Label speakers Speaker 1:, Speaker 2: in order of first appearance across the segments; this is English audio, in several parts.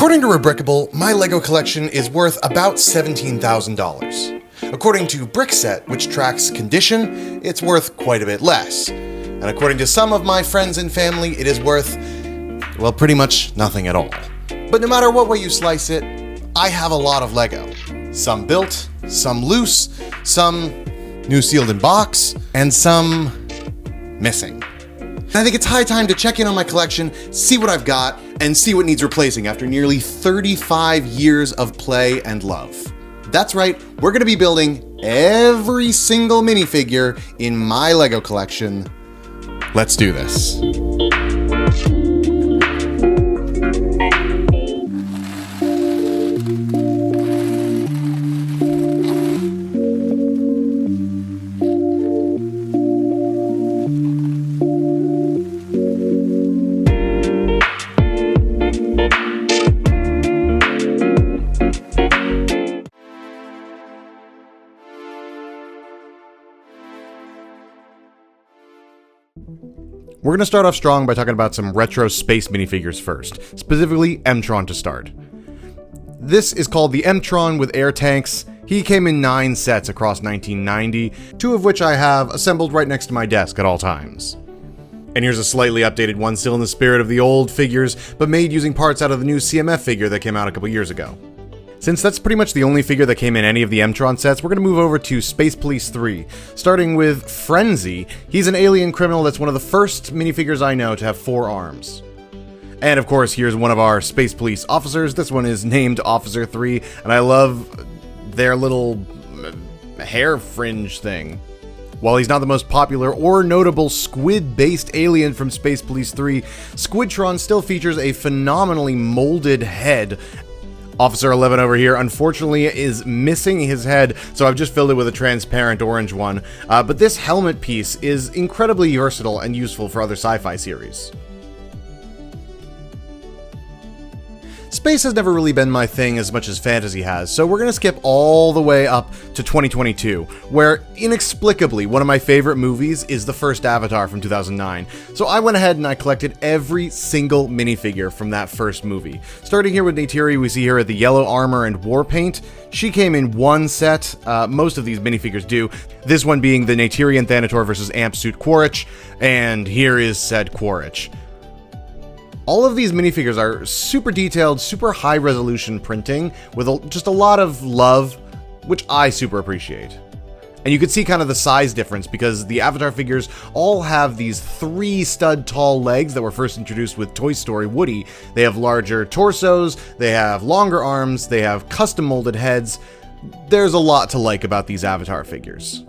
Speaker 1: According to Rebrickable, my LEGO collection is worth about $17,000. According to Brickset, which tracks condition, it's worth quite a bit less. And according to some of my friends and family, it is worth, well, pretty much nothing at all. But no matter what way you slice it, I have a lot of LEGO. Some built, some loose, some new sealed in box, and some missing. And I think it's high time to check in on my collection, see what I've got, and see what needs replacing after nearly 35 years of play and love. That's right, we're gonna be building every single minifigure in my LEGO collection. Let's do this. We're going to start off strong by talking about some retro space minifigures first, specifically M-Tron to start. This is called the M-Tron with air tanks. He came in 9 sets across 1990, 2 of which I have assembled right next to my desk at all times. And here's a slightly updated one, still in the spirit of the old figures, but made using parts out of the new CMF figure that came out a couple years ago. Since that's pretty much the only figure that came in any of the M-Tron sets, we're going to move over to Space Police 3, starting with Frenzy. He's an alien criminal that's one of the first minifigures I know to have 4 arms. And of course, here's one of our Space Police officers. This one is named Officer 3, and I love their little hair fringe thing. While he's not the most popular or notable squid-based alien from Space Police 3, Squidtron still features a phenomenally molded head. Officer 11 over here, unfortunately, is missing his head, so I've just filled it with a transparent orange one. But this helmet piece is incredibly versatile and useful for other sci-fi series. Space has never really been my thing as much as fantasy has, so we're going to skip all the way up to 2022, where, inexplicably, one of my favorite movies is the first Avatar from 2009. So I went ahead and I collected every single minifigure from that first movie. Starting here with Neytiri, we see here at the yellow armor and war paint. She came in 1 set, most of these minifigures do, this one being the Neytiri and Thanator versus Amp Suit Quaritch, and here is said Quaritch. All of these minifigures are super detailed, super high resolution printing with just a lot of love, which I super appreciate. And you can see kind of the size difference because the Avatar figures all have these 3 stud tall legs that were first introduced with Toy Story Woody. They have larger torsos, they have longer arms, they have custom molded heads. There's a lot to like about these Avatar figures.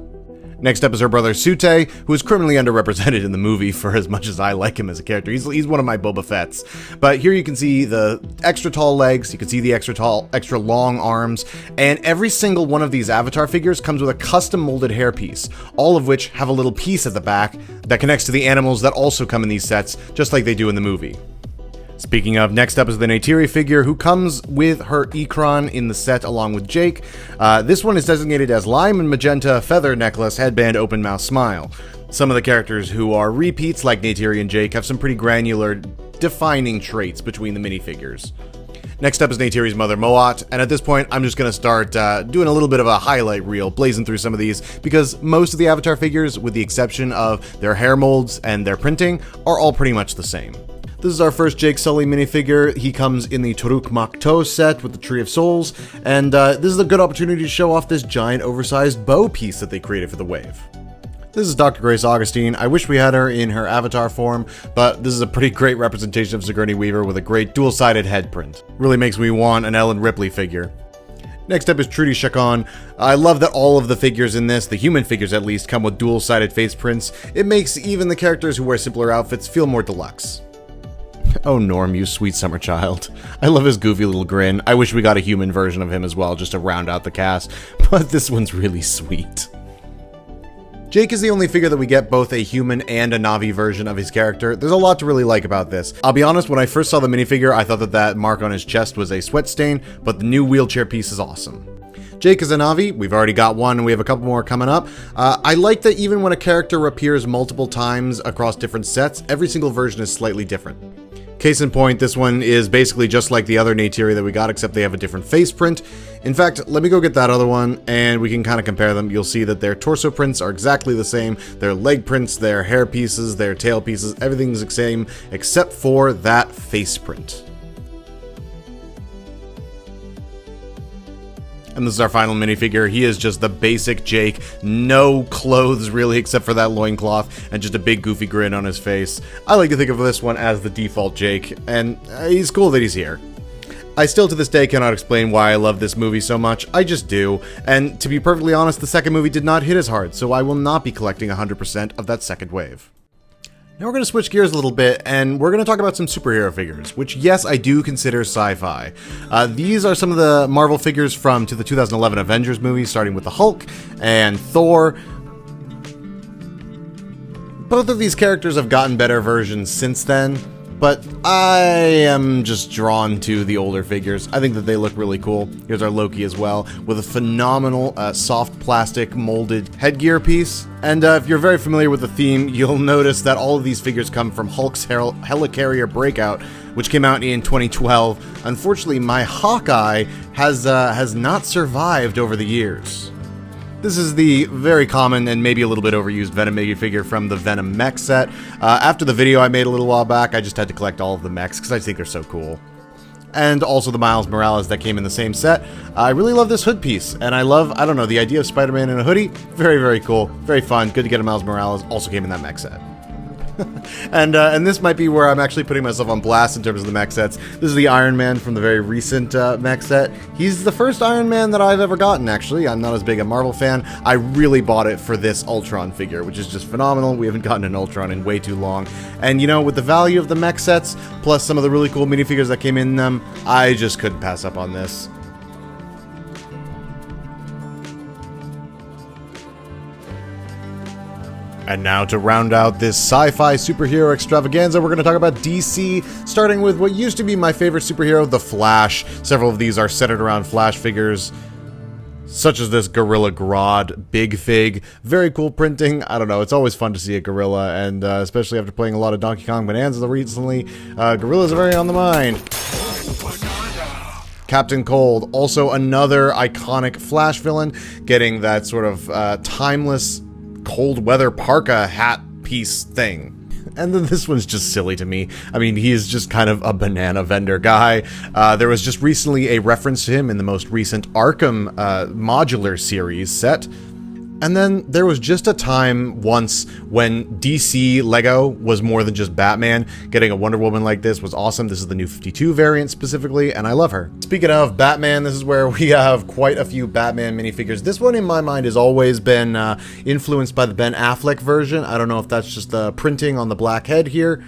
Speaker 1: Next up is her brother Sute, who is criminally underrepresented in the movie for as much as I like him as a character. He's one of my Boba Fett's. But here you can see the extra tall legs, you can see the extra long arms, and every single one of these Avatar figures comes with a custom molded hairpiece, all of which have a little piece at the back that connects to the animals that also come in these sets, just like they do in the movie. Speaking of, next up is the Neytiri figure, who comes with her Ikran in the set along with Jake. This one is designated as Lime and Magenta Feather Necklace Headband Open Mouth Smile. Some of the characters who are repeats, like Neytiri and Jake, have some pretty granular, defining traits between the minifigures. Next up is Neytiri's mother, Moat, and at this point, I'm just going to start doing a little bit of a highlight reel, blazing through some of these, because most of the Avatar figures, with the exception of their hair molds and their printing, are all pretty much the same. This is our first Jake Sully minifigure. He comes in the Turuk Makto set with the Tree of Souls, and this is a good opportunity to show off this giant oversized bow piece that they created for the wave. This is Dr. Grace Augustine. I wish we had her in her Avatar form, but this is a pretty great representation of Sigourney Weaver with a great dual-sided head print. Really makes me want an Ellen Ripley figure. Next up is Trudy Chacon. I love that all of the figures in this, the human figures at least, come with dual-sided face prints. It makes even the characters who wear simpler outfits feel more deluxe. Oh, Norm, you sweet summer child. I love his goofy little grin. I wish we got a human version of him as well, just to round out the cast, but this one's really sweet. Jake is the only figure that we get both a human and a Na'vi version of his character. There's a lot to really like about this. I'll be honest, when I first saw the minifigure, I thought that mark on his chest was a sweat stain, but the new wheelchair piece is awesome. Jake is a Na'vi. We've already got one, and we have a couple more coming up. I like that even when a character appears multiple times across different sets, every single version is slightly different. Case in point, this one is basically just like the other Neytiri that we got, except they have a different face print. In fact, let me go get that other one, and we can kind of compare them. You'll see that their torso prints are exactly the same. Their leg prints, their hair pieces, their tail pieces, everything's the same, except for that face print. And this is our final minifigure. He is just the basic Jake. No clothes, really, except for that loincloth, and just a big goofy grin on his face. I like to think of this one as the default Jake, and he's cool that he's here. I still to this day cannot explain why I love this movie so much. I just do. And to be perfectly honest, the second movie did not hit as hard, so I will not be collecting 100% of that second wave. Now we're going to switch gears a little bit, and we're going to talk about some superhero figures, which, yes, I do consider sci-fi. These are some of the Marvel figures from the 2011 Avengers movie, starting with the Hulk and Thor. Both of these characters have gotten better versions since then, but I am just drawn to the older figures. I think that they look really cool. Here's our Loki as well, with a phenomenal soft plastic molded headgear piece. And if you're very familiar with the theme, you'll notice that all of these figures come from Hulk's Helicarrier Breakout, which came out in 2012. Unfortunately, my Hawkeye has not survived over the years. This is the very common and maybe a little bit overused Venom minifigure from the Venom mech set. After the video I made a little while back, I just had to collect all of the mechs because I think they're so cool. And also the Miles Morales that came in the same set. I really love this hood piece, and I love, I don't know, the idea of Spider-Man in a hoodie. Very, very cool. Very fun. Good to get a Miles Morales. Also came in that mech set. And this might be where I'm actually putting myself on blast in terms of the mech sets. This is the Iron Man from the very recent mech set. He's the first Iron Man that I've ever gotten, actually. I'm not as big a Marvel fan. I really bought it for this Ultron figure, which is just phenomenal. We haven't gotten an Ultron in way too long. And, you know, with the value of the mech sets, plus some of the really cool minifigures that came in them, I just couldn't pass up on this. And now to round out this sci-fi superhero extravaganza, we're going to talk about DC, starting with what used to be my favorite superhero, The Flash. Several of these are centered around Flash figures, such as this Gorilla Grodd Big Fig. Very cool printing. I don't know, it's always fun to see a gorilla, and especially after playing a lot of Donkey Kong Bonanza recently, gorillas are very on the mind. Captain Cold, also another iconic Flash villain, getting that sort of timeless cold weather parka hat piece thing. And then this one's just silly to me. I mean, he is just kind of a banana vendor guy. There was just recently a reference to him in the most recent Arkham modular series set. And then there was just a time once when DC Lego was more than just Batman. Getting a Wonder Woman like this was awesome. This is the new 52 variant specifically, and I love her. Speaking of Batman, this is where we have quite a few Batman minifigures. This one in my mind has always been influenced by the Ben Affleck version. I don't know if that's just the printing on the black head here.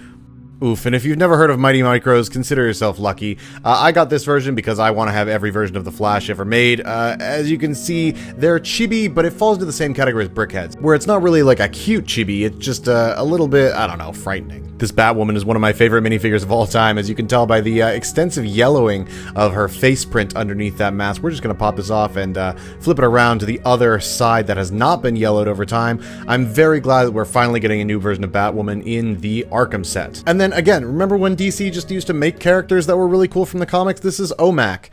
Speaker 1: Oof, and if you've never heard of Mighty Micros, consider yourself lucky. I got this version because I want to have every version of the Flash ever made. As you can see, they're chibi, but it falls into the same category as Brickheads, where it's not really like a cute chibi, it's just a little bit, I don't know, frightening. This Batwoman is one of my favorite minifigures of all time, as you can tell by the extensive yellowing of her face print underneath that mask. We're just going to pop this off and flip it around to the other side that has not been yellowed over time. I'm very glad that we're finally getting a new version of Batwoman in the Arkham set. And then again, remember when DC just used to make characters that were really cool from the comics? This is OMAC.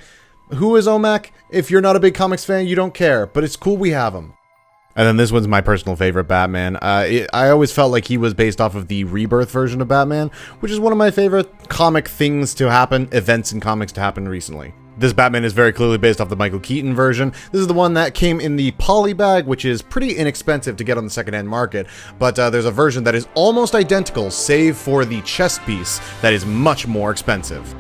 Speaker 1: Who is OMAC? If you're not a big comics fan, you don't care, but it's cool we have him. And then this one's my personal favorite Batman. I always felt like he was based off of the Rebirth version of Batman, which is one of my favorite comic things to happen, events in comics to happen recently. This Batman is very clearly based off the Michael Keaton version. This is the one that came in the poly bag, which is pretty inexpensive to get on the secondhand market, but there's a version that is almost identical, save for the chest piece that is much more expensive.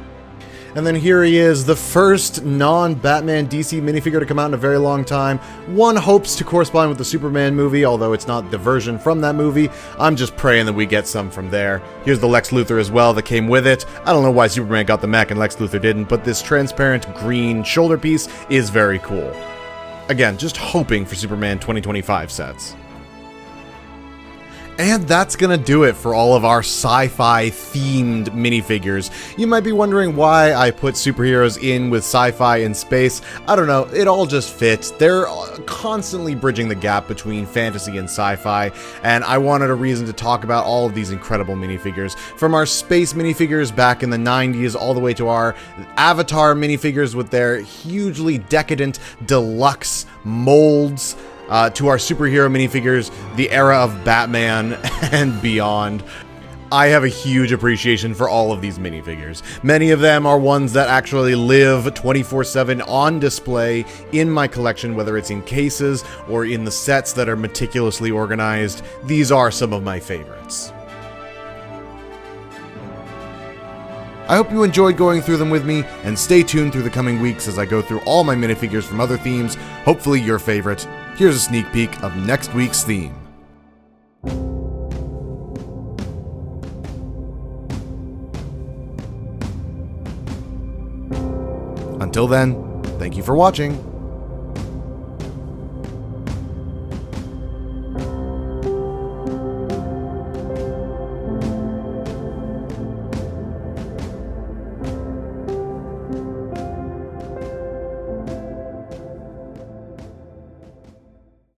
Speaker 1: And then here he is, the first non-Batman DC minifigure to come out in a very long time. One hopes to correspond with the Superman movie, although it's not the version from that movie. I'm just praying that we get some from there. Here's the Lex Luthor as well that came with it. I don't know why Superman got the mech and Lex Luthor didn't, but this transparent green shoulder piece is very cool. Again, just hoping for Superman 2025 sets. And that's gonna do it for all of our sci-fi themed minifigures. You might be wondering why I put superheroes in with sci-fi and space. I don't know, it all just fits. They're constantly bridging the gap between fantasy and sci-fi, and I wanted a reason to talk about all of these incredible minifigures. From our space minifigures back in the 90s all the way to our Avatar minifigures with their hugely decadent deluxe molds, to our superhero minifigures, the era of Batman and beyond. I have a huge appreciation for all of these minifigures. Many of them are ones that actually live 24/7 on display in my collection, whether it's in cases or in the sets that are meticulously organized. These are some of my favorites. I hope you enjoyed going through them with me, and stay tuned through the coming weeks as I go through all my minifigures from other themes, hopefully your favorite. Here's a sneak peek of next week's theme. Until then, thank you for watching.